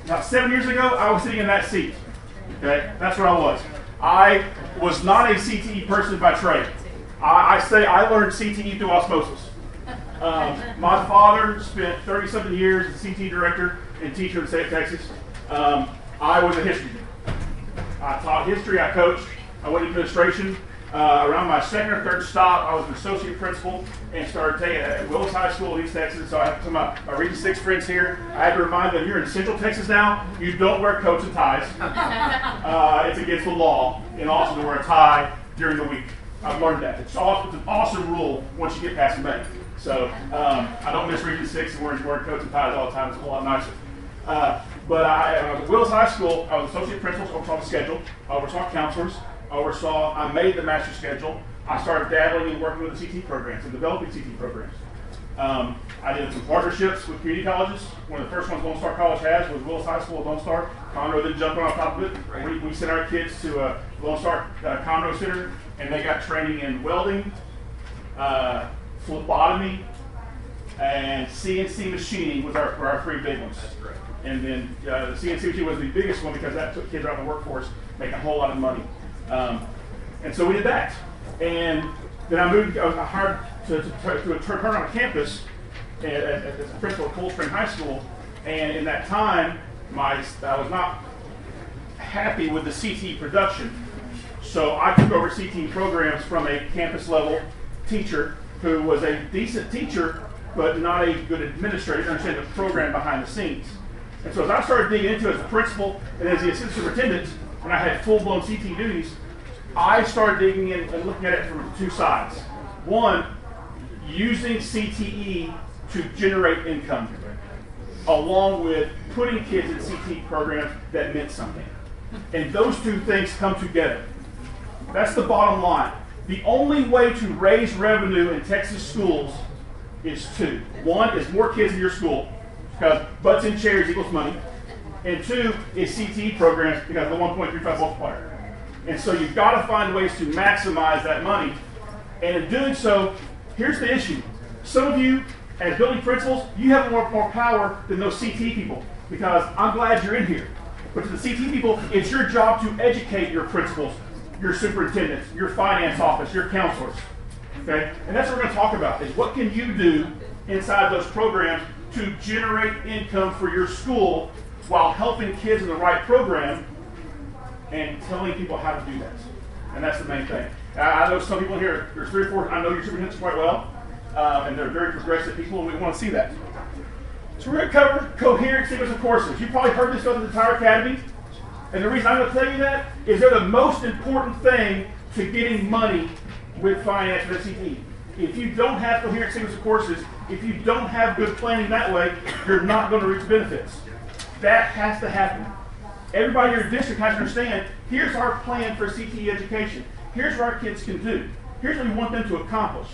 About 7 years ago, I was sitting in that seat. Okay, that's where I was. I was not a CTE person by trade. I say I learned CTE through osmosis. My father spent 30-something years as a CTE director and teacher in the state of Texas. I was a history teacher. I taught history, I coached, I went to administration. Around my second or third stop, I was an associate principal and started taking at Willis High School in East Texas. So I have some of my Region 6 friends here. I had to remind them, you're in Central Texas now, you don't wear coats and ties. It's against the law, and also to wear a tie during the week. I've learned that. It's an awesome rule once you get past May. So I don't miss Region 6 and wearing coats and ties all the time. It's a whole lot nicer. But I was at Willis High School. I was associate principal, oversaw the schedule, oversaw counselors, I made the master schedule. I started dabbling and working with the CTE programs and developing CTE programs. I did some partnerships with community colleges. One of the first ones Lone Star College has was Willis High School at Lone Star. Conroe then jumped on top of it. Right. We sent our kids to a Lone Star Conroe Center, and they got training in welding, phlebotomy, and CNC machining was our three big ones. That's great. And then the CNC machining was the biggest one because that took kids out of the workforce, making a whole lot of money. And so we did that. And then I moved, I was hired to turn on a campus as a principal at Cold Spring High School. And in that time, I was not happy with the CTE production. So I took over CTE programs from a campus level teacher who was a decent teacher, but not a good administrator, to understand the program behind the scenes. And so as I started digging into it as a principal and as the assistant superintendent, when I had full-blown CTE duties, I started digging in and looking at it from two sides. One, using CTE to generate income, along with putting kids in CTE programs that meant something. And those two things come together. That's the bottom line. The only way to raise revenue in Texas schools is two. One is more kids in your school, because butts in chairs equals money. And two is CTE programs, because of the 1.35 multiplier. And so you've got to find ways to maximize that money. And in doing so, here's the issue. Some of you, as building principals, you have more power than those CTE people, because I'm glad you're in here. But to the CTE people, it's your job to educate your principals, your superintendents, your finance office, your counselors. Okay? And that's what we're going to talk about, is what can you do inside those programs to generate income for your school while helping kids in the right program and telling people how to do that. And that's the main thing. I know some people here, there's 3 or 4, I know your superintendents quite well, and they're very progressive people, and we want to see that. So we're going to cover Coherent Sequences of Courses. You've probably heard this throughout the entire academy, and the reason I'm going to tell you that is they're the most important thing to getting money with finance for the CTE. If you don't have Coherent Sequences of Courses, if you don't have good planning that way, you're not going to reach benefits. That has to happen. Everybody in your district has to understand, here's our plan for CTE education. Here's what our kids can do. Here's what we want them to accomplish.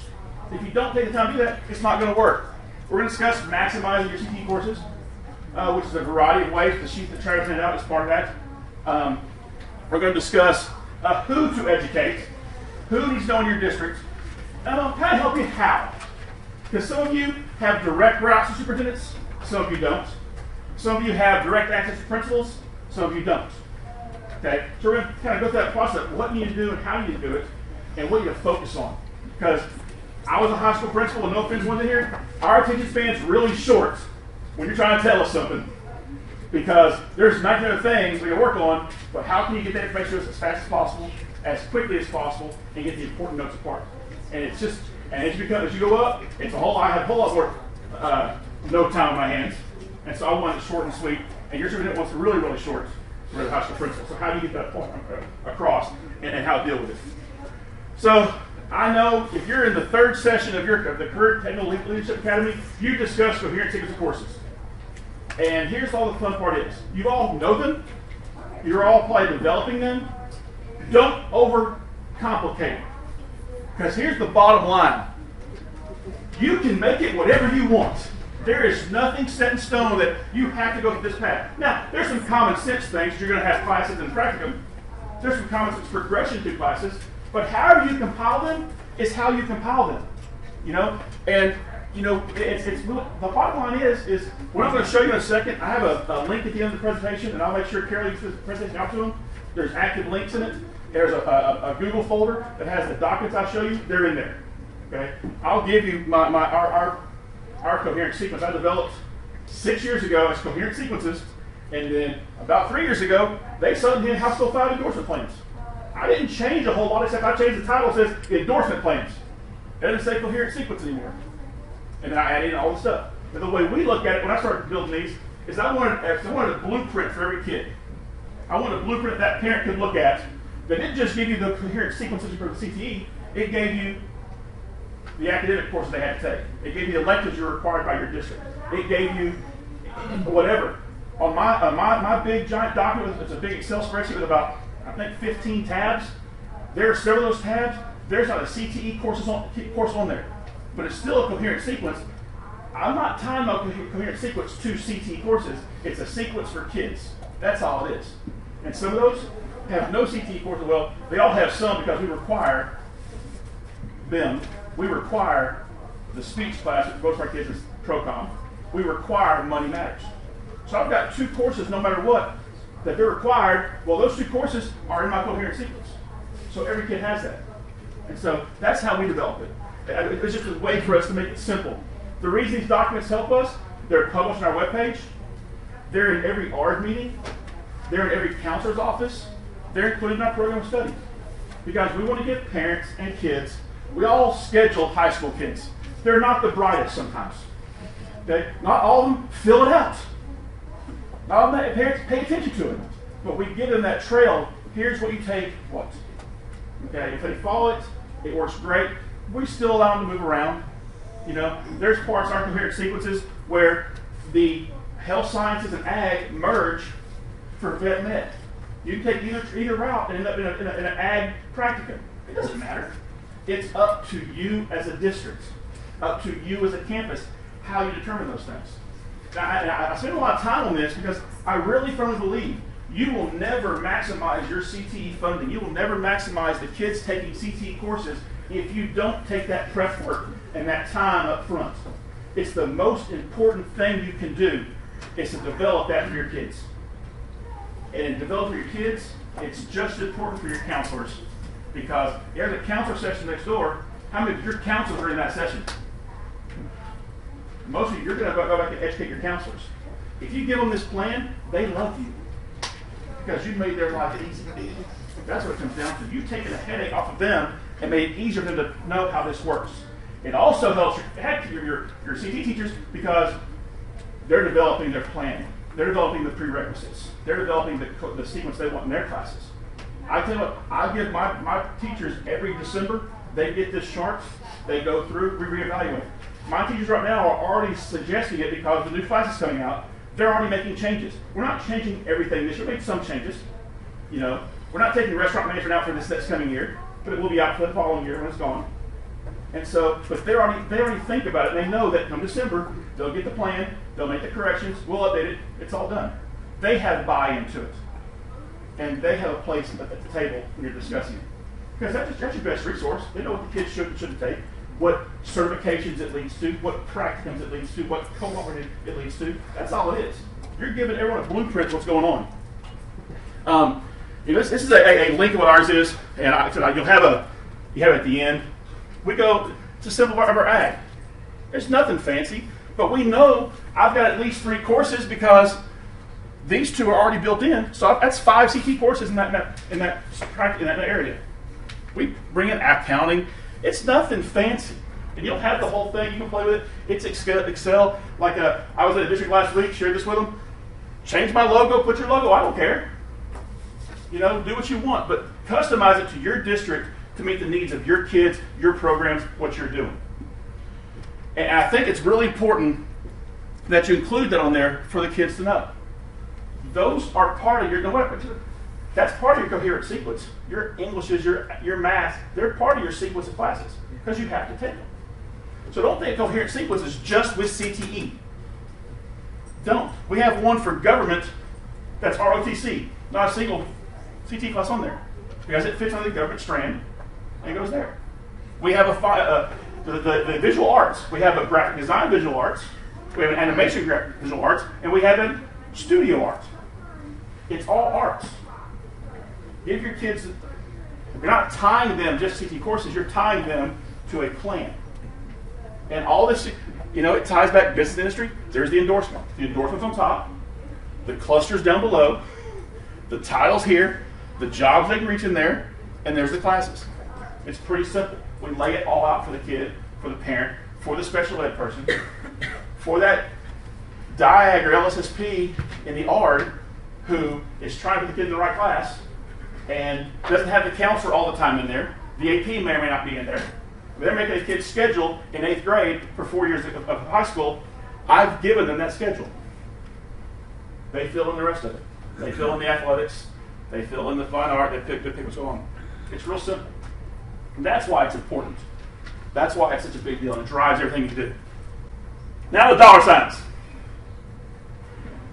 If you don't take the time to do that, it's not going to work. We're going to discuss maximizing your CTE courses, which is a variety of ways. The sheet that Travis handed out is part of that. We're going to discuss who to educate, who needs to know in your district, and I'll kind of help you how. Because some of you have direct routes to superintendents, some of you don't. Some of you have direct access to principals, some of you don't. Okay, so we're going to kind of go through that process, what you need to do and how you need to do it, and what you need to focus on. Because I was a high school principal, and no offense ones in here, our attention span's really short when you're trying to tell us something. Because there's 19 other things we can work on, but how can you get that information to us as fast as possible, as quickly as possible, and get the important notes apart? And it's just, and as you go up, it's a whole, I have a whole lot more note time on my hands. And so I want it short and sweet, and your superintendent wants it really, really short for the high school principal. So how do you get that point across and how to deal with it? So I know if you're in the 3rd session of the Career Technical Leadership Academy, you discussed Coherent Sequences of Courses. And here's all the fun part is. You all know them. You're all probably developing them. Don't overcomplicate them. Because here's the bottom line. You can make it whatever you want. There is nothing set in stone that you have to go through this path. Now, there's some common sense things. You're going to have classes and practicum. There's some common sense progression through classes. But however you compile them is how you compile them. You know? And you know, it's really, the bottom line is what I'm going to show you in a second. I have a link at the end of the presentation, and I'll make sure Carol gets this presentation out to them. There's active links in it. There's a Google folder that has the documents I'll show you. They're in there. Okay, I'll give you our coherent sequence I developed 6 years ago as Coherent Sequences, and then about 3 years ago they suddenly had House Bill 5 endorsement plans. I didn't change a whole lot except I changed the title. It says endorsement plans. It doesn't say Coherent Sequence anymore. And then I added in all the stuff. And the way we look at it when I started building these is I wanted a blueprint for every kid. I wanted a blueprint that parent could look at that didn't just give you the Coherent Sequences for the CTE, it gave you the academic courses they had to take. It gave you the electives you were required by your district. It gave you whatever. On my big giant document, it's a big Excel spreadsheet with about, I think, 15 tabs. There are several of those tabs. There's not a CTE course on there, but it's still a coherent sequence. I'm not tying my coherent sequence to CTE courses. It's a sequence for kids. That's all it is. And some of those have no CTE courses. Well, they all have some because we require them. We require the speech class, which most of our kids is Procom. We require Money Matters. So I've got 2 courses, no matter what, that they're required. Well, those 2 courses are in my coherent sequence. So every kid has that. And so that's how we develop it. It's just a way for us to make it simple. The reason these documents help us, they're published on our webpage. They're in every ARD meeting. They're in every counselor's office. They're included in our program of study. Because we want to give parents and kids, we all schedule high school kids. They're not the brightest sometimes. Okay? Not all of them fill it out. Not all of them, parents pay attention to it. But we give them that trail. Here's what you take, what? Okay, if they follow it, it works great. We still allow them to move around. You know, there's parts of our coherent sequences where the health sciences and ag merge for vet med. You can take either route and end up in an ag practicum. It doesn't matter. It's up to you as a district, up to you as a campus, how you determine those things. Now, I spend a lot of time on this because I really firmly believe you will never maximize your CTE funding. You will never maximize the kids taking CTE courses if you don't take that prep work and that time up front. It's the most important thing you can do is to develop that for your kids. And develop for your kids, it's just as important for your counselors because there's a counselor session next door. How many of your counselors are in that session? Most of you, you're going to go back and educate your counselors. If you give them this plan, they love you because you made their life easy. That's what it comes down to. You've taken a headache off of them and made it easier for them to know how this works. It also helps your CTE teachers because they're developing their plan. They're developing the prerequisites. They're developing the sequence they want in their classes. I tell you what, I give my teachers every December, they get this chart, they go through, we reevaluate. My teachers right now are already suggesting it because the new class is coming out. They're already making changes. We're not changing everything this year. We're making some changes. You know, we're not taking the restaurant management out for this next coming year, but it will be out for the following year when it's gone. And so, but they already think about it. And they know that come December, they'll get the plan, they'll make the corrections, we'll update it, it's all done. They have buy-in to it. And they have a place at the table when you're discussing it. Because that's your best resource. They know what the kids should and shouldn't take, what certifications it leads to, what practicums it leads to, what cohort it leads to. That's all it is. You're giving everyone a blueprint of what's going on. This is a link of what ours is, and you have it at the end. We go to simple of our ag. There's nothing fancy, but we know I've got at least 3 courses because these 2 are already built in. So that's 5 CT courses in that area. We bring in accounting. It's nothing fancy. And you don't have the whole thing. You can play with it. It's Excel. Like I was at a district last week, shared this with them. Change my logo, put your logo. I don't care. You know, do what you want, but customize it to your district to meet the needs of your kids, your programs, what you're doing. And I think it's really important that you include that on there for the kids to know. Those are part of your, that's part of your coherent sequence. Your Englishes, your math, they're part of your sequence of classes because you have to take them. So don't think coherent sequence is just with CTE. Don't. We have one for government that's ROTC, not a single CTE class on there because it fits on the government strand and it goes there. We have the visual arts. We have a graphic design visual arts, we have an animation visual arts, and we have a studio art. It's all arts. Give your kids, you're not tying them just to CTE courses, you're tying them to a plan. And all this, it ties back to business industry. There's the endorsement. The endorsement's on top, the clusters down below, the titles here, the jobs they can reach in there, and there's the classes. It's pretty simple. We lay it all out for the kid, for the parent, for the special ed person, for that DIAG or LSSP in the ARD who is trying to put the kid in the right class and doesn't have the counselor all the time in there. The AP may or may not be in there. They're making a kid's schedule in 8th grade for 4 years of high school. I've given them that schedule. They fill in the rest of it. They fill in the athletics. They fill in the fine art. They pick what's going on. It's real simple. And that's why it's important. That's why it's such a big deal, and it drives everything you do. Now the dollar signs.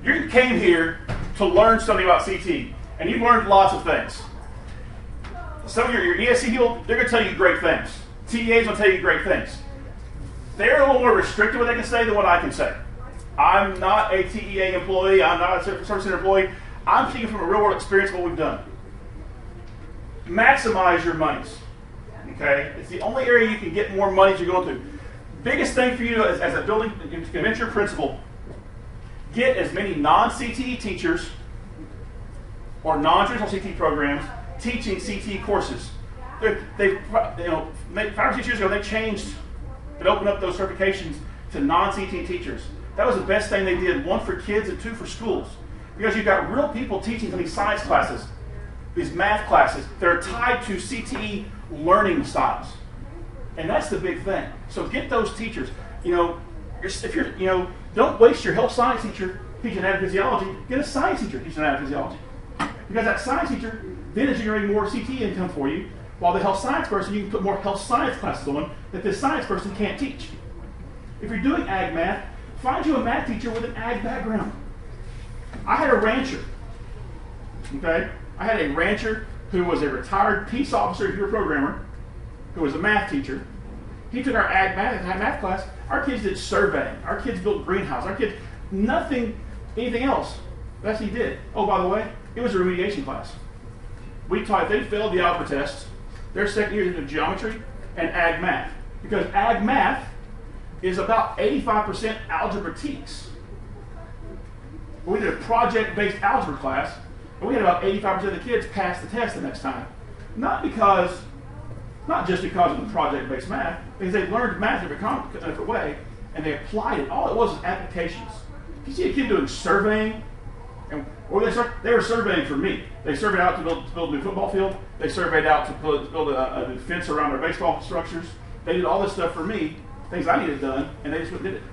You came here to learn something about CTE, and you've learned lots of things. Some of your ESC people, they're going to tell you great things. TEAs will tell you great things. They're a little more restricted what they can say than what I can say. I'm not a TEA employee. I'm not a service center employee. I'm speaking from a real-world experience of what we've done. Maximize your monies. Okay? It's the only area you can get more money as you're going through. Biggest thing for you as a building, to convince your principal, get as many non-CTE teachers or non-traditional CTE programs teaching CTE courses. 5 or 6 years ago, they changed and opened up those certifications to non-CTE teachers. That was the best thing they did, 1 for kids and 2 for schools. Because you've got real people teaching these science classes, these math classes, that are tied to CTE learning styles. And that's the big thing. So get those teachers. If you're, don't waste your health science teacher teaching anatomy physiology. Get a science teacher teaching anatomy physiology. Because that science teacher then is generating more CTE income for you, while the health science person, you can put more health science classes on that this science person can't teach. If you're doing ag math, find you a math teacher with an ag background. I had a rancher. Okay? I had a rancher who was a retired peace officer, if you're a programmer, who was a math teacher. He took our ag math class. Our kids did surveying. Our kids built greenhouses. Our kids, anything else. That's what he did. Oh, by the way, it was a remediation class. We taught, if they failed the algebra test, their second year into geometry and ag math. Because ag math is about 85% algebra teaks. We did a project-based algebra class, and we had about 85% of the kids pass the test the next time. Not just because of the project-based math, because they learned math in a different way, and they applied it. All it was applications. If you see a kid doing surveying, they were surveying for me. They surveyed out to build a new football field. They surveyed out to build a fence around their baseball structures. They did all this stuff for me, things I needed done, and they just went and did it.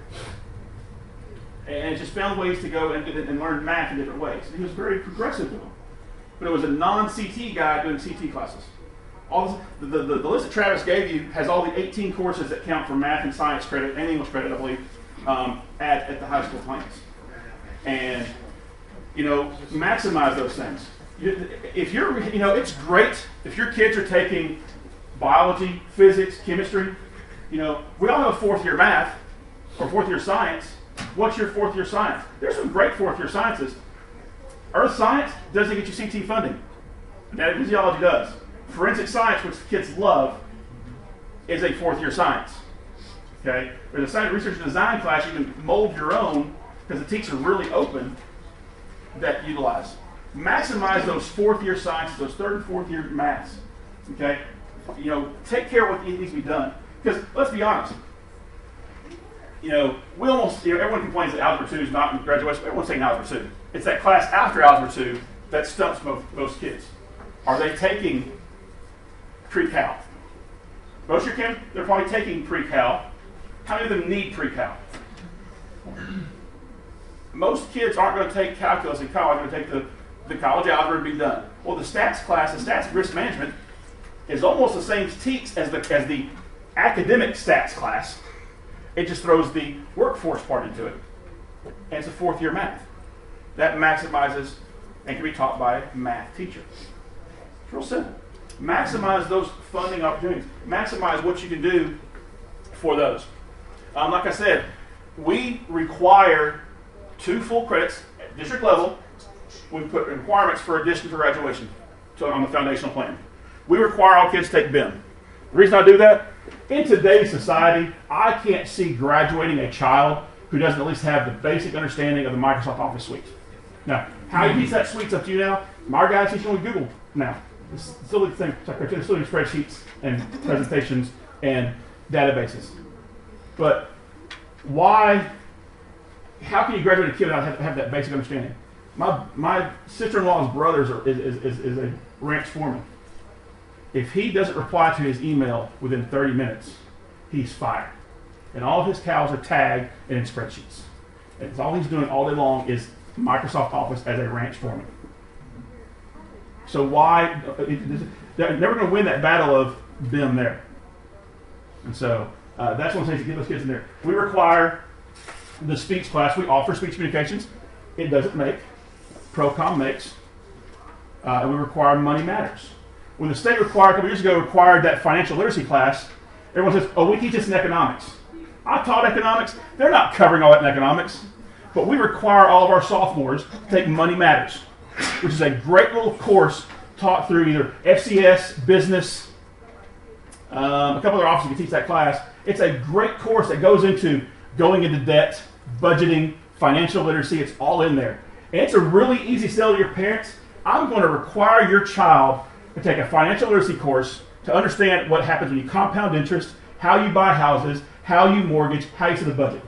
And just found ways to go and learn math in different ways. He was very progressive with them. But it was a non-CT guy doing CT classes. The list that Travis gave you has all the 18 courses that count for math and science credit and English credit, I believe, at the high school plans. And, maximize those things. If you're, it's great if your kids are taking biology, physics, chemistry. We all have a 4th year math or 4th year science. What's your 4th year science? There's some great 4th year sciences. Earth science doesn't get you CT funding. Anatomy physiology does. Forensic science, which kids love, is a 4th year science. Okay? There's a science research and design class you can mold your own because the teachers are really open that utilize. Maximize those 4th year sciences, those 3rd and 4th year maths. Okay? Take care of what needs to be done. Because let's be honest. We almost, everyone complains that Algebra 2 is not in graduation. Everyone's taking Algebra 2. It's that class after Algebra 2 that stumps most kids. Are they taking pre-cal? Most of your kids, they're probably taking pre-cal. How many of them need pre-cal? Most kids aren't going to take calculus in college. They're going to take the college algebra and be done. Well, the stats class, the stats risk management, is almost the same teaks as the academic stats class. It just throws the workforce part into it. And it's a 4th year math. That maximizes and can be taught by a math teacher. It's real simple. Maximize those funding opportunities. Maximize what you can do for those. Like I said, we require 2 full credits at district level. We put requirements for addition to graduation on the foundational plan. We require all kids to take BIM. The reason I do that, in today's society, I can't see graduating a child who doesn't at least have the basic understanding of the Microsoft Office suite. Now, how you teach that suite's up to you now. My guys teach only Google now. It's still the same. It's still spreadsheets and presentations and databases. But why? How can you graduate a kid without have that basic understanding? My sister-in-law's brother is a ranch foreman. If he doesn't reply to his email within 30 minutes, he's fired. And all of his cows are tagged and in spreadsheets. And all he's doing all day long is Microsoft Office as a ranch foreman. So why? They're never going to win that battle of BIM there. And so that's one of the things to get those kids in there. We require the speech class. We offer speech communications. It doesn't make. Procom makes. And we require Money Matters. When the state required, a couple years ago, required that financial literacy class, everyone says, oh, we teach this in economics. I taught economics. They're not covering all that in economics. But we require all of our sophomores to take Money Matters, which is a great little course taught through either FCS, business, a couple other offices can teach that class. It's a great course that goes into going into debt, budgeting, financial literacy. It's all in there. And it's a really easy sell to your parents. I'm going to require your child to take a financial literacy course to understand what happens when you compound interest, how you buy houses, how you mortgage, how you set the budget.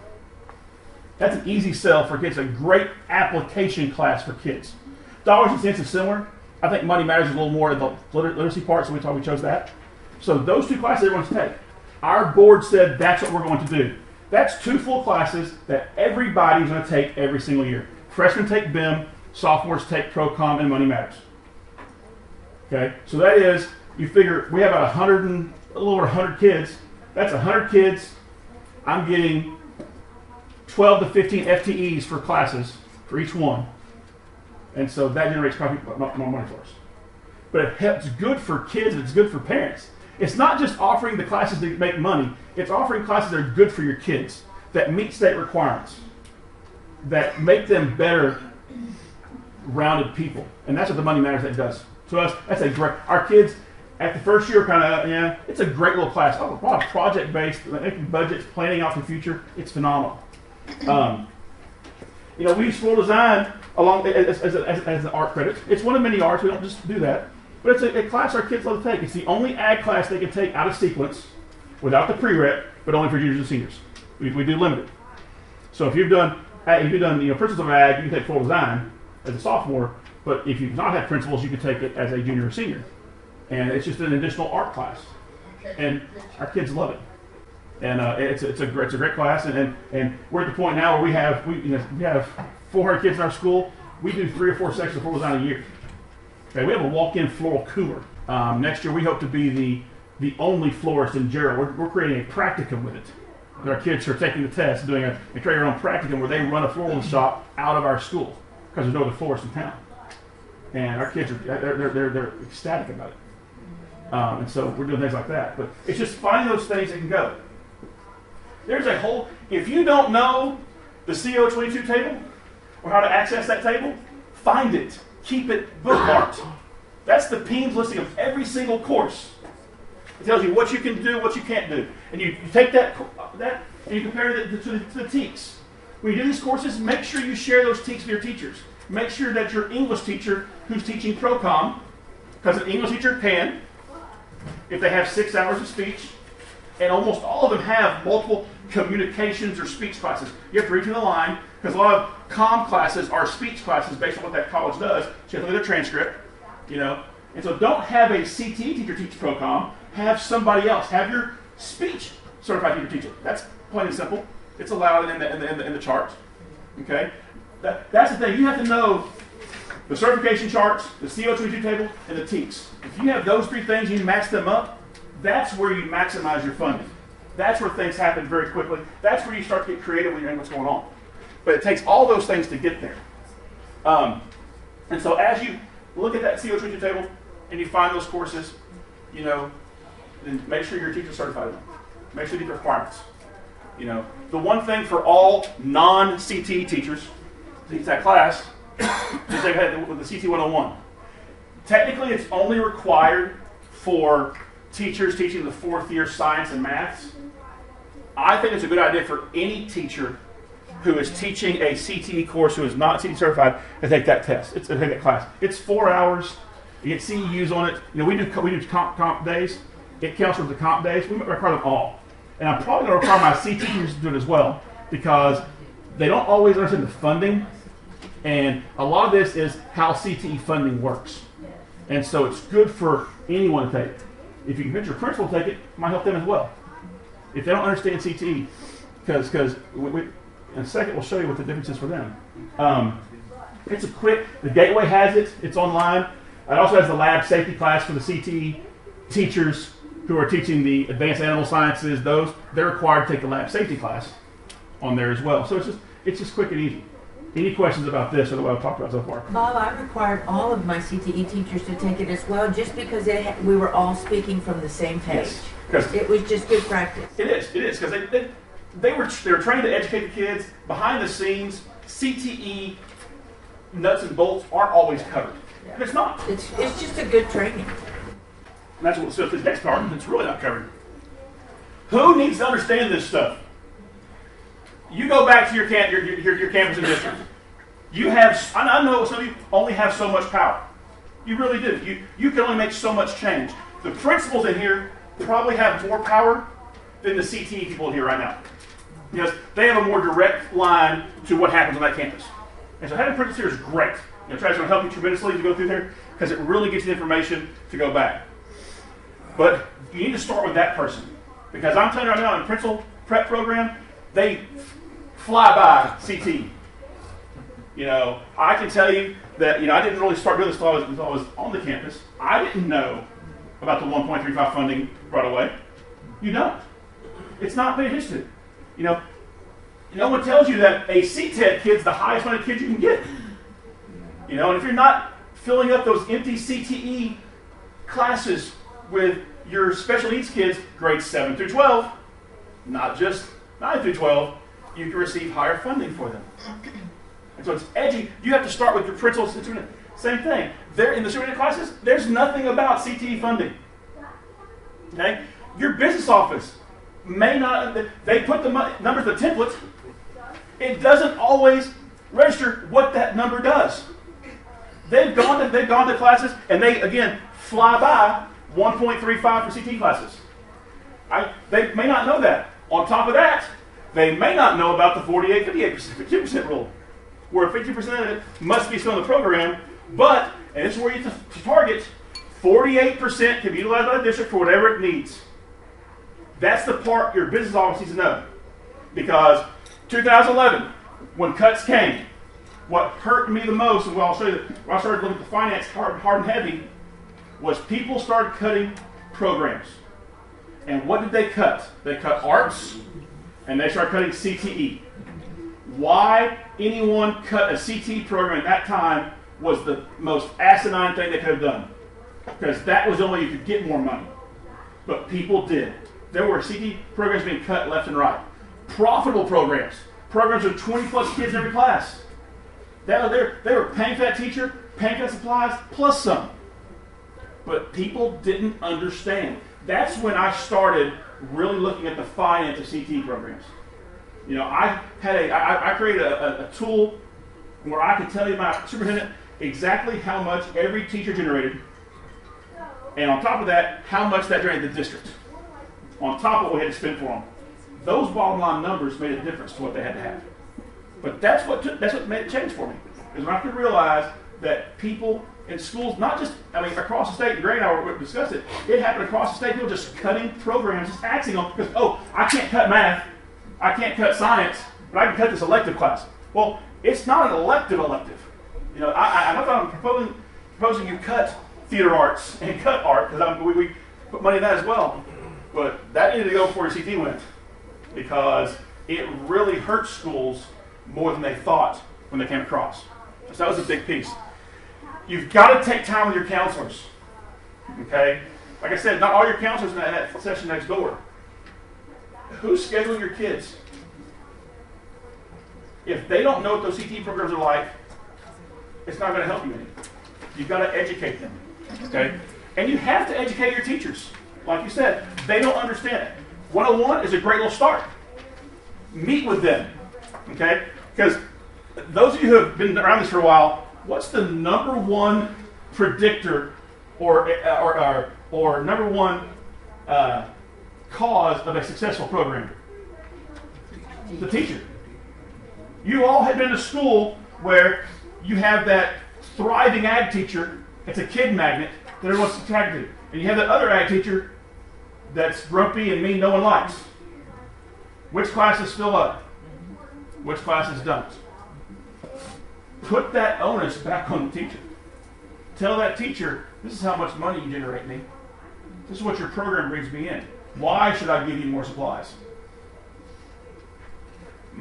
That's an easy sell for kids. It's a great application class for kids. Dollars and cents is similar. I think Money Matters is a little more of the literacy part, so we chose that. So those 2 classes everyone's take. Our board said that's what we're going to do. That's 2 full classes that everybody's going to take every single year. Freshmen take BIM, sophomores take Procom and Money Matters. Okay, so that is, you figure we have about a little over 100 kids. That's 100 kids. I'm getting 12 to 15 FTEs for classes for each one. And so that generates probably more money for us. But it's good for kids and it's good for parents. It's not just offering the classes to make money. It's offering classes that are good for your kids, that meet state requirements, that make them better rounded people. And that's what the Money Matters that does. To us, that's a great, our kids at the first year kind of, it's a great little class. Oh, a lot of project-based, making budgets, planning out the future. It's phenomenal. We use floor design along as an art credit. It's one of many arts. We don't just do that. But it's a class our kids love to take. It's the only ag class they can take out of sequence without the pre-rep, but only for juniors and seniors. We do limited. So if you've done principles of ag, you can take floor design as a sophomore. But if you've not had principles, you can take it as a junior or senior. And it's just an additional art class. And our kids love it. And it's a great class. And we're at the point now where we have 400 kids in our school. We do 3 or 4 sections of floor design a year. Okay, we have a walk-in floral cooler. Next year we hope to be the only florist in Jarrell. We're creating a practicum with it. Our kids are taking the test, they create their own practicum where they run a floral shop out of our school because there's no other florist in town. And our kids they're ecstatic about it. And so we're doing things like that. But it's just finding those things that can go. There's a whole, if you don't know the CO22 table or how to access that table, find it. Keep it bookmarked. That's the PEAMS listing of every single course. It tells you what you can do, what you can't do. And you take that and you compare it to the TEKs. When you do these courses, make sure you share those TEKs with your teachers. Make sure that your English teacher who's teaching Procom, because an English teacher can, if they have 6 hours of speech, and almost all of them have multiple communications or speech classes. You have to read through the line, because a lot of comm classes are speech classes based on what that college does. So you have to look at their transcript, And so don't have a CTE teacher teach Procom. Have somebody else. Have your speech certified teacher teach it. That's plain and simple. It's allowed in the chart. Okay? That's the thing. You have to know the certification charts, the CO22 table, and the TEKs. If you have those 3 things, you match them up, that's where you maximize your funding. That's where things happen very quickly. That's where you start to get creative when you know what's going on. But it takes all those things to get there. And so as you look at that CO22 table and you find those courses, then make sure your teacher's certified in them. Make sure you get the requirements. You know, the one thing for all non-CTE teachers to teach that class is they had with the CTE 101. Technically, it's only required for teachers teaching the 4th year science and maths. I think it's a good idea for any teacher who is teaching a CTE course who is not CTE certified to take that test. To take that class. It's 4 hours. You get CEUs on it. You know, we do comp days. It counts for the comp days. We require them all. And I'm probably going to require my CTE teachers to do it as well because they don't always understand the funding. And a lot of this is how CTE funding works. And so it's good for anyone to take it. If you convince your principal to take it, it might help them as well. If they don't understand CTE, because in a second we'll show you what the difference is for them. It's a quick, the Gateway has it, it's online. It also has the lab safety class for the CTE teachers who are teaching the advanced animal sciences. They're required to take the lab safety class on there as well. So it's just quick and easy. Any questions about this or what I've talked about so far? Bob, I required all of my CTE teachers to take it as well, just because we were all speaking from the same page. Yes, it was just good practice. It is, because they were trained to educate the kids. Behind the scenes, CTE nuts and bolts aren't always covered. Yeah. It's not. It's just a good training. And that's what, so this next part, it's really not covered. Who needs to understand this stuff? You go back to your campus and district. You have, I know some of you only have so much power. You really do. You can only make so much change. The principals in here probably have more power than the CTE people here right now. Because they have a more direct line to what happens on that campus. And so having principals here is great. You know, Travis is going to help you tremendously to go through there because it really gets you the information to go back. But you need to start with that person. Because I'm telling you right now, in the principal prep program, they fly by CTE. You know, I can tell you that, you know, I didn't really start doing this until I was on the campus. I didn't know about the 1.35 funding right away. You don't. It's not paid attention to. You know, no one tells you that a CTED kid's the highest funded kid you can get. You know, and if you're not filling up those empty CTE classes with your special needs kids, grades 7 through 12, not just 9 through 12, you can receive higher funding for them. And so it's edgy. You have to start with your principals. Same thing. There in the superintendent classes, there's nothing about CTE funding. Okay? Your business office may not, they put the numbers in the template. It doesn't always register what that number does. They've gone to classes and they, again, fly by 1.35 for CTE classes. They may not know that. On top of that, they may not know about the 48, 58%, 50% rule, where 50% of it must be still in the program, but, and this is where you have to target, 48% can be utilized by the district for whatever it needs. That's the part your business office needs to know. Because 2011, when cuts came, what hurt me the most, and what I'll show you, when I started looking at the finance hard and heavy, was people started cutting programs. And what did they cut? They cut arts, and they started cutting CTE. Why anyone cut a CTE program at that time was the most asinine thing they could have done. Because that was the only way you could get more money. But people did. There were CTE programs being cut left and right. Profitable programs. Programs with 20 plus kids in every class. They were paying for that teacher, paying for that supplies, plus some. But people didn't understand. That's when I started really looking at the finance of CTE programs. You know, I created a tool where I could tell you, my superintendent, exactly how much every teacher generated, and on top of that, how much that generated the district. On top of what we had to spend for them. Those bottom line numbers made a difference to what they had to have. But that's what made it change for me. Is when I could realize that people in schools, not just, across the state, and Gray and I discussed it, it happened across the state, people just cutting programs, just axing them, because, I can't cut math, I can't cut science, but I can cut this elective class. Well, it's not an elective. You know, I'm proposing you cut theater arts and cut art, because we put money in that as well. But that needed to go before your CT went, because it really hurt schools more than they thought when they came across. So that was a big piece. You've got to take time with your counselors. Okay? Like I said, not all your counselors in that session next door. who's scheduling your kids? If they don't know what those CTE programs are like, it's not going to help you any. You've got to educate them, okay? And you have to educate your teachers. Like you said, they don't understand it. 101 is a great little start. Meet with them, okay? Because those of you who have been around this for a while, what's the number one predictor or number one cause of a successful program? The teacher. You all have been to school where you have that thriving ag teacher. It's a kid magnet that everyone's attracted to. And you have that other ag teacher that's grumpy and mean no one likes. Which classes fill up? Which classes don't? Put that onus back on the teacher. Tell that teacher, this is how much money you generate me. This is what your program brings me in. Why should I give you more supplies?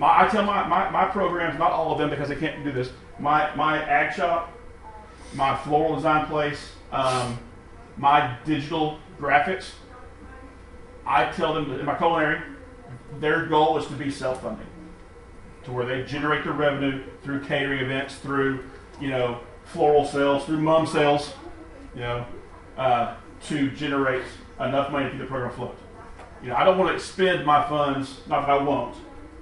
I tell my programs, not all of them because I can't do this, my ag shop, my floral design place, my digital graphics, I tell them in my culinary, their goal is to be self-funding, to where they generate their revenue through catering events, through floral sales, through mum sales, to generate enough money to keep the program afloat. I don't want to expend my funds, not that I won't,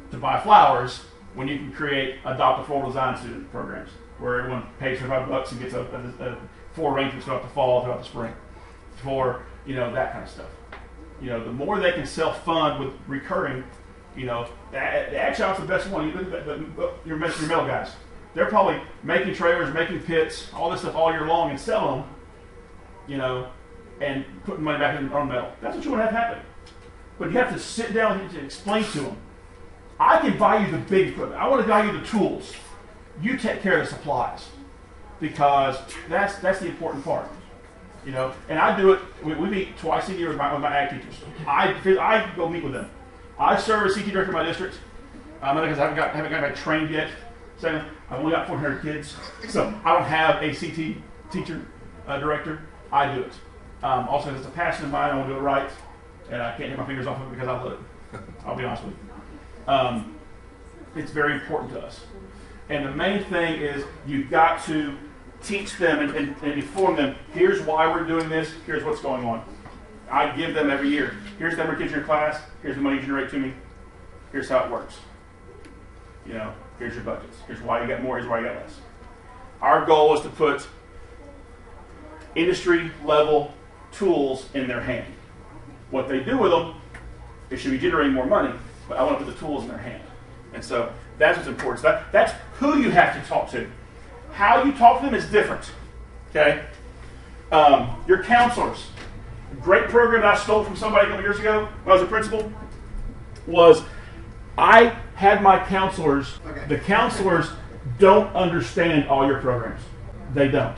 to buy flowers when you can create adopt a floral design student programs where everyone pays for $5 and gets a 4 arrangements throughout the fall, throughout the spring, for that kind of stuff. The more they can self-fund with recurring, the ag shop's the best one. You look at your metal guys. They're probably making trailers, making pits, all this stuff all year long and selling them, and putting money back in on metal. That's what you want to have happen. But you have to sit down and explain to them, I can buy you the big equipment. I want to buy you the tools. You take care of the supplies, because that's the important part. And I do it. We meet twice a year with my ag teachers. I go meet with them. I serve as CT director of my district. Because I haven't got trained yet. So I've only got 400 kids, so I don't have a CT teacher director. I do it. Also, it's a passion of mine. I want to do it right, and I can't take my fingers off of it because I love it. I'll be honest with you. It's very important to us. And the main thing is you've got to teach them and inform them, here's why we're doing this, here's what's going on. I give them every year, here's the number of kids in your class, here's the money you generate to me, here's how it works. Here's your budgets, here's why you got more, here's why you got less. Our goal is to put industry level tools in their hand. What they do with them, it should be generating more money, but I want to put the tools in their hand. And so that's what's important. So that's who you have to talk to. How you talk to them is different. Okay? Your counselors. A great program that I stole from somebody a couple years ago when I was a principal was I had my counselors, the counselors don't understand all your programs. They don't.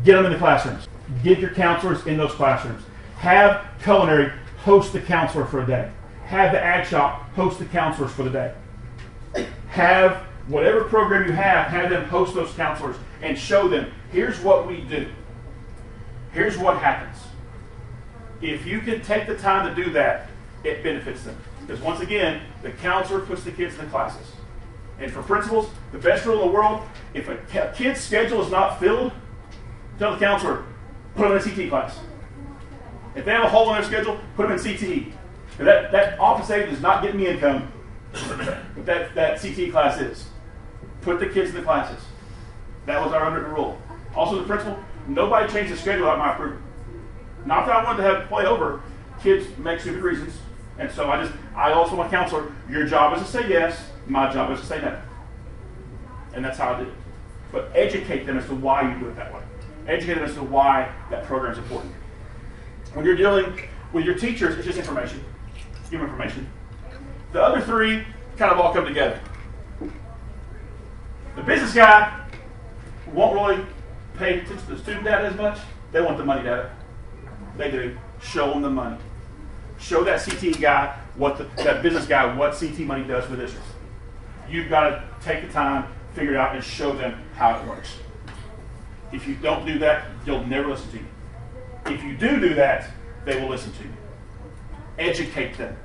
Get them in the classrooms. Get your counselors in those classrooms. Have culinary host the counselor for a day. Have the ag shop host the counselors for the day. Have whatever program you have them host those counselors and show them, here's what we do. Here's what happens. If you can take the time to do that, it benefits them. Because once again, the counselor puts the kids in the classes. And for principals, the best rule in the world, if a kid's schedule is not filled, tell the counselor, put them in a CTE class. If they have a hole in their schedule, put them in CTE. That office aid is not getting me income, but that CTE class is. Put the kids in the classes. That was our unwritten rule. Also, the principal, nobody changed the schedule without my approval. Not that I wanted to have play over. Kids make stupid reasons. And so I also, my counselor, your job is to say yes, my job is to say no. And that's how I did it. But educate them as to why you do it that way. Educate them as to why that program is important. When you're dealing with your teachers, it's just information. Give them information. The other three kind of all come together. The business guy won't really pay attention to the student data as much. They want the money data. They do. Show them the money. Show that CTE guy, that business guy, what CTE money does for the district. You've got to take the time, figure it out, and show them how it works. If you don't do that, they'll never listen to you. If you do that, they will listen to you. Educate them.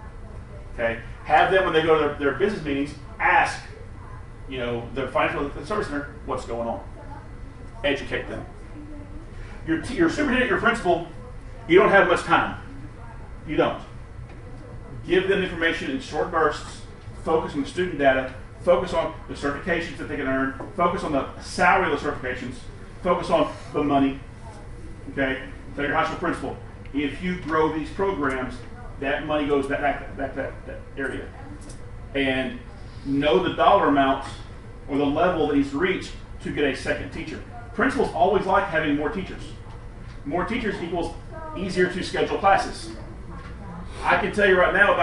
Okay? Have them, when they go to their business meetings, ask, the financial service center, what's going on. Educate them. Your superintendent, your principal, you don't have much time. You don't. Give them information in short bursts, focus on the student data, focus on the certifications that they can earn, focus on the salary of the certifications, focus on the money. Okay? Tell your high school principal, if you grow these programs, that money goes that area. And know the dollar amount or the level that needs to reach to get a second teacher. Principals always like having more teachers. More teachers equals easier to schedule classes. I can tell you right now,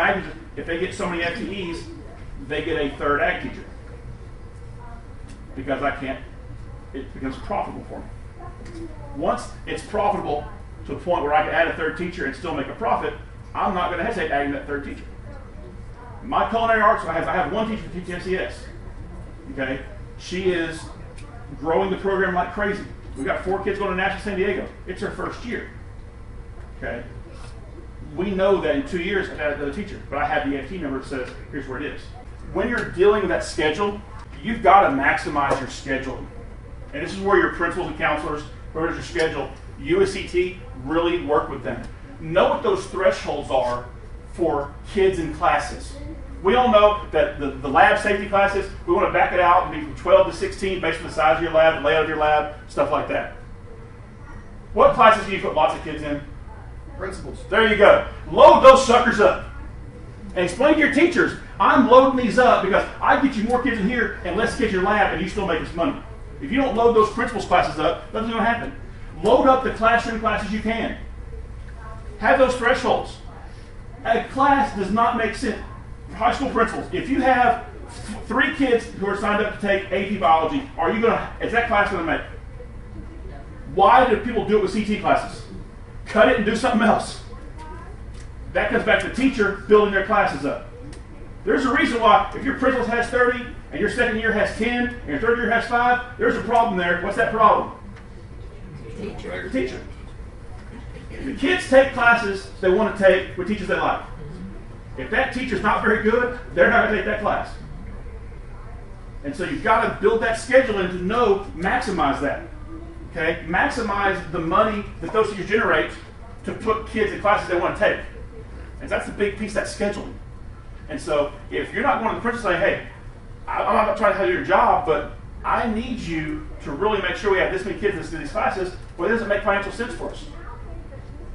if they get so many FTEs, they get a third ag teacher. Because it becomes profitable for me. Once it's profitable to a point where I can add a third teacher and still make a profit, I'm not going to hesitate adding that third teacher. My culinary arts, I have one teacher teaching SES. Okay? She is growing the program like crazy. We've got 4 kids going to National San Diego. It's her first year. Okay? We know that in 2 years I've added another teacher, but I have the FT number that says, here's where it is. When you're dealing with that schedule, you've got to maximize your schedule. And this is where your principals and counselors, whoever's your schedule, you as CT, really work with them. Know what those thresholds are for kids in classes. We all know that the lab safety classes, we want to back it out and be from 12 to 16 based on the size of your lab, the layout of your lab, stuff like that. What classes do you put lots of kids in? Principals. There you go. Load those suckers up. And explain to your teachers, I'm loading these up because I get you more kids in here and less kids in your lab and you still make us money. If you don't load those principals classes up, nothing's going to happen. Load up the classroom classes you can. Have those thresholds. A class does not make sense. High school principals, if you have 3 kids who are signed up to take AP biology, is that class going to make? Why do people do it with CT classes? Cut it and do something else. That comes back to the teacher building their classes up. There's a reason why if your principal has 30 and your second year has 10 and your third year has 5, there's a problem there. What's that problem? Teacher. The kids take classes they want to take with teachers they like. If that teacher's not very good, they're not going to take that class. And so you've got to build that schedule and to maximize that. Okay? Maximize the money that those teachers generate to put kids in classes they want to take. And that's the big piece, that scheduling. And so if you're not going to the principal saying, hey, I'm not trying to help you do your job, but I need you to really make sure we have this many kids in these classes, well, it doesn't make financial sense for us.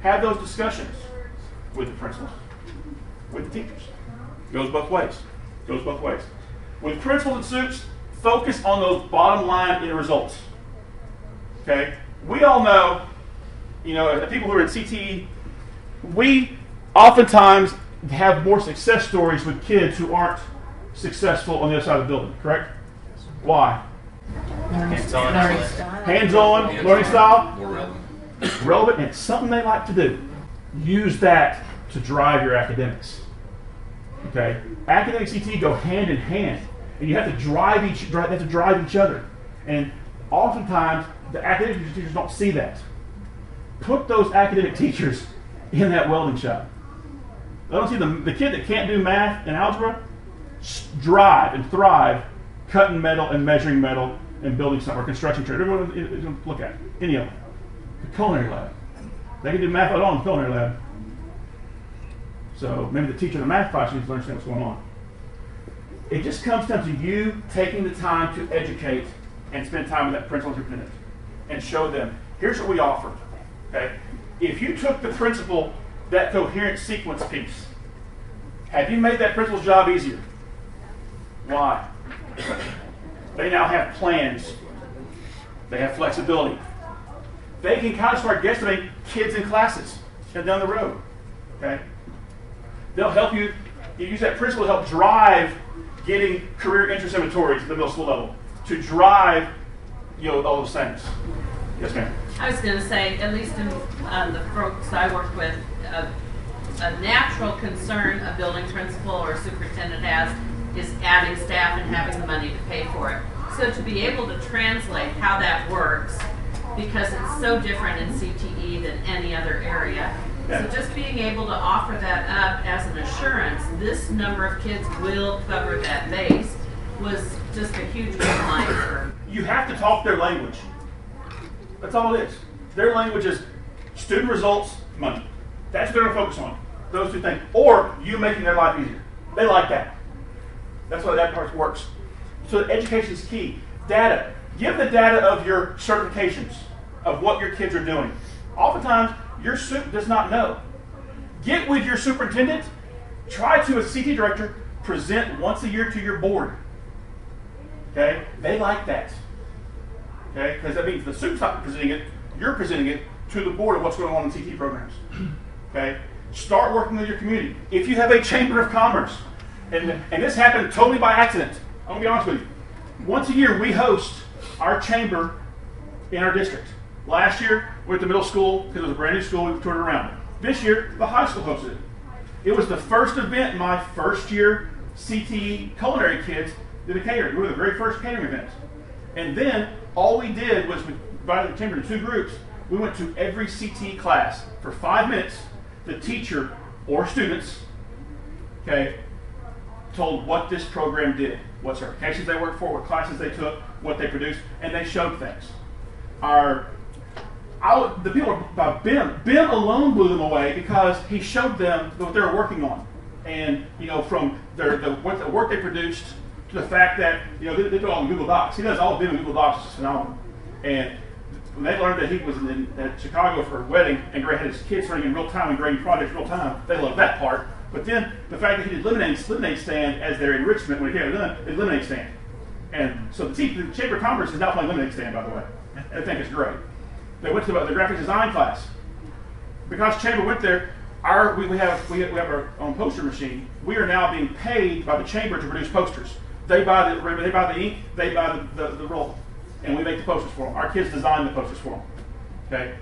Have those discussions with the principals, with the teachers. Goes both ways. Goes both ways. With principals and suits, focus on those bottom line end results. Okay? We all know, the people who are in CTE, we oftentimes have more success stories with kids who aren't successful on the other side of the building, correct? Why? Hands-on, learning style. More relevant. Relevant, and it's something they like to do. Use that to drive your academics. Okay? Academic CTE go hand in hand, and you have to drive each other. And oftentimes, the academic teachers don't see that. Put those academic teachers in that welding shop. They don't see the kid that can't do math and algebra drive and thrive cutting metal and measuring metal and building something, or construction trade. Everyone is going to look at it. Any of them. The culinary lab. They can do math at all in the culinary lab. So maybe the teacher in the math class needs to understand what's going on. It just comes down to you taking the time to educate and spend time with that principal and superintendent and show them, here's what we offer. Okay? If you took the principal that coherent sequence piece, have you made that principal's job easier? Why? They now have plans. They have flexibility. They can kind of start guesstimating kids in classes down the road. Okay? They'll help you use that principle to help drive getting career interest inventories at the middle school level, to drive all those things. Yes, ma'am. I was going to say, at least in the folks I work with, a natural concern a building principal or superintendent has is adding staff and having the money to pay for it. So to be able to translate how that works, because it's so different in CTE than any other area, Yeah. So just being able to offer that up as an assurance, this number of kids will cover that base, was just a huge line for. You have to talk their language. That's all it is. Their language is student results, money. That's what they're going to focus on. Those two things. Or you making their life easier. They like that. That's why that part works. So education is key. Data. Give the data of your certifications, of what your kids are doing. Oftentimes, your sup does not know. Get with your superintendent. Try to, as CTE director, present once a year to your board. Okay? They like that. Okay? Because that means the super's not presenting it, you're presenting it to the board of what's going on in CTE programs. Okay? Start working with your community. If you have a chamber of commerce, and this happened totally by accident, I'm going to be honest with you. Once a year, we host our chamber in our district. Last year, we went to middle school because it was a brand new school. We toured around. This year, the high school hosted it. It was the first event my first year CTE culinary kids did a catering. We were the very first catering event. And then all we did was we divided the chamber into 2 groups. We went to every CTE class for 5 minutes. The teacher or students, okay, told what this program did, what certifications they worked for, what classes they took, what they produced, and they showed things. The people about Ben alone blew them away because he showed them what they were working on, and from the work they produced to the fact that they do it all in Google Docs. He does all of them in Google Docs. It's phenomenal. And when they learned that he was at Chicago for a wedding and Gray had his kids running in real time and grading projects in real time, they loved that part. But then the fact that he did lemonade stand as their enrichment when he came done is lemonade stand. And so the Chamber of Commerce is now playing lemonade stand, by the way. I think it's great. They went to the graphic design class. Because Chamber went there, we have our own poster machine. We are now being paid by the Chamber to produce posters. They buy the ink, they buy the roll, and we make the posters for them. Our kids design the posters for them. Okay.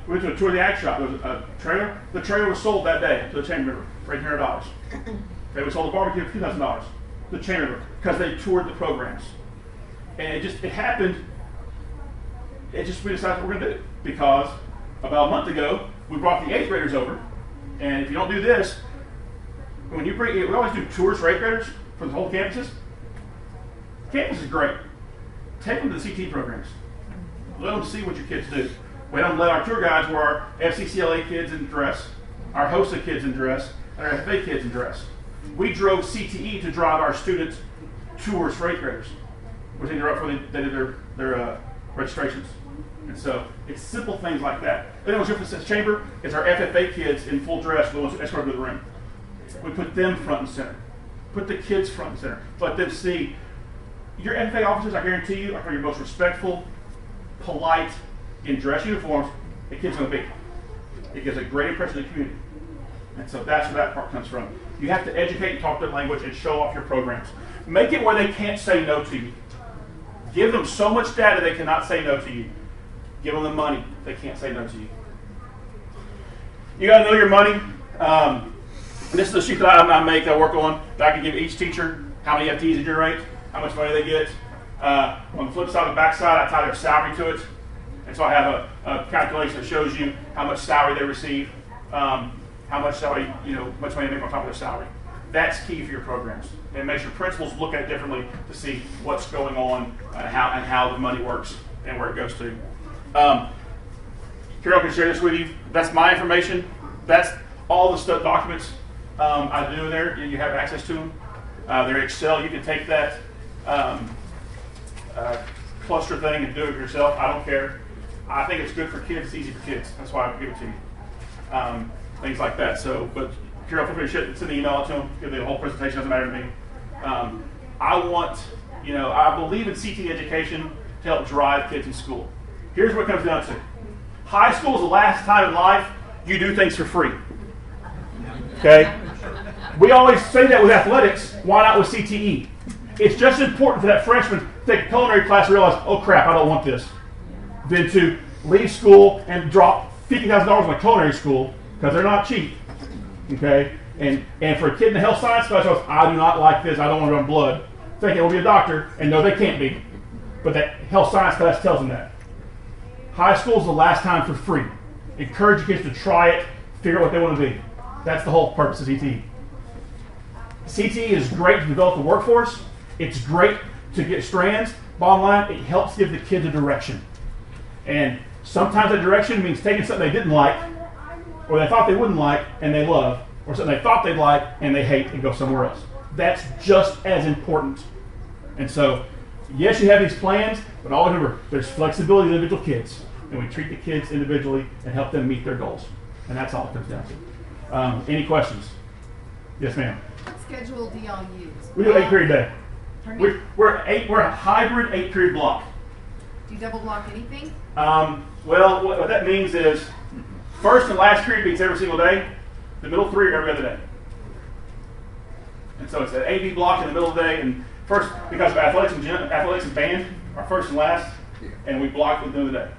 We went to a tour of the ag shop. There was a trailer. The trailer was sold that day to the Chamber for $800. Okay, we sold the barbecue for $2,000. The Chamber, because they toured the programs, and it happened. We decided what we're going to do because about a month ago we brought the 8th graders over, and if you don't do this, we always do tours for 8th graders for the whole campuses. Campus is great. Take them to the CTE programs. Let them see what your kids do. We don't let our tour guides wear our FCCLA kids in dress, our HOSA kids in dress, and our FA kids in dress. We drove CTE to drive our student tours for 8th graders, which they did their registrations. And so it's simple things like that. Then what's different in this chamber is our FFA kids in full dress, the ones who escort to the room. We put them front and center. Put the kids front and center. Let them see. Your FFA officers, I guarantee you, are your most respectful, polite, in dress uniforms the kid's going to be. It gives a great impression to the community. And so that's where that part comes from. You have to educate and talk their language and show off your programs. Make it where they can't say no to you. Give them so much data they cannot say no to you. Give them the money they can't say no to you. You got to know your money. This is the sheet that I work on, that I can give each teacher how many FTEs they generate, how much money they get. On the flip side, the back side, I tie their salary to it. And so I have a calculation that shows you how much salary they receive, how much salary, much money they make on top of their salary. That's key for your programs. And makes your principals look at it differently to see what's going on and how the money works and where it goes to. Carol can share this with you. That's my information. That's all the documents I do in there. You have access to them. They're Excel. You can take that cluster thing and do it yourself. I don't care. I think it's good for kids. It's easy for kids. That's why I give it to you. Things like that. So, but Carol, feel free to send the email out to them. Give the whole presentation. Doesn't matter to me. I believe in CTE education to help drive kids in school. Here's what it comes down to. High school is the last time in life you do things for free. Okay? We always say that with athletics. Why not with CTE? It's just as important for that freshman to take a culinary class and realize, oh crap, I don't want this, than to leave school and drop $50,000 on a culinary school, because they're not cheap. Okay? And for a kid in the health science class, I do not like this, I don't want to run blood, thinking we'll be a doctor, and no, they can't be. But that health science class tells them that. High school is the last time for free. Encourage kids to try it, figure out what they want to be. That's the whole purpose of CTE. CTE is great to develop the workforce. It's great to get strands. Bottom line, it helps give the kids a direction. And sometimes that direction means taking something they didn't like, or they thought they wouldn't like and they love, or something they thought they'd like and they hate and go somewhere else. That's just as important. And so, yes, you have these plans, but always remember, there's flexibility in individual kids, and we treat the kids individually and help them meet their goals. And that's all it comes down to. Any questions? Yes, ma'am. What schedule do y'all use? We do 8-period day. Pardon me? We're a hybrid 8-period block. Do you double block anything? Well, what that means is first and last period meets every single day. The middle 3 are every other day. And so it's an AV block in the middle of the day, and first, because of athletics and band are first and last, and we block at the end of the day.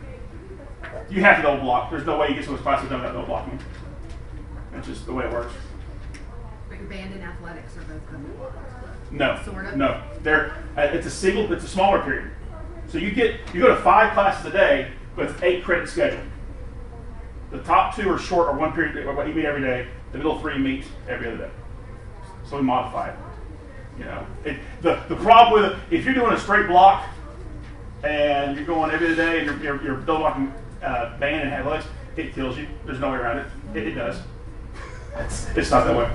You have to double block. There's no way you get so much classes done without double blocking. That's just the way it works. But your band and athletics are both double blocked. No, Sort of? no. It's a smaller period. So you go to 5 classes a day, but it's 8 credit schedule. The top 2 are short, or 1 period, you meet every day. The middle 3 meet every other day. So we modify it. You know, the problem with it, if you're doing a straight block and you're going every other day and you're double blocking band and athletics, it kills you. There's no way around it. It does. It's not that way.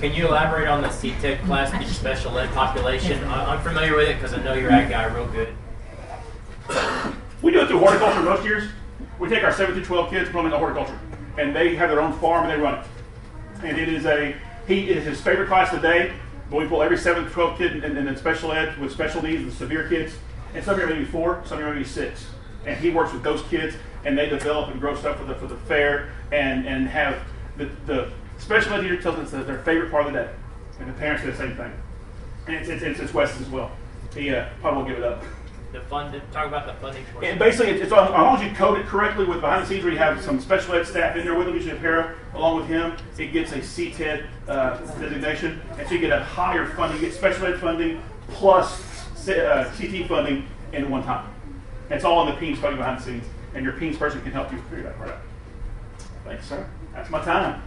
Can you elaborate on the CTE class teacher special ed population? I'm familiar with it because I know your ag guy real good. We do it through horticulture most years. We take our 7 through 12 kids, put them into horticulture, and they have their own farm and they run it. And it is his favorite class of the day. But we pull every 7 to 12 kid in special ed with special needs, with severe kids. And some year maybe 4, some year maybe 6. And he works with those kids, and they develop and grow stuff for the fair, and have the special ed teacher tells us that their favorite part of the day. And the parents say the same thing. And it's Wes's as well. He probably won't give it up. Talk about the funding portion. And basically, it's as long as you code it correctly with behind the scenes where you have some special ed staff in there with him, usually a para, along with him, it gets a CTED designation. And so you get a higher funding, you get special ed funding plus CT funding in one time. And it's all in the PEAMS funding behind the scenes. And your PEAMS person can help you figure that part out. Thanks, sir. That's my time.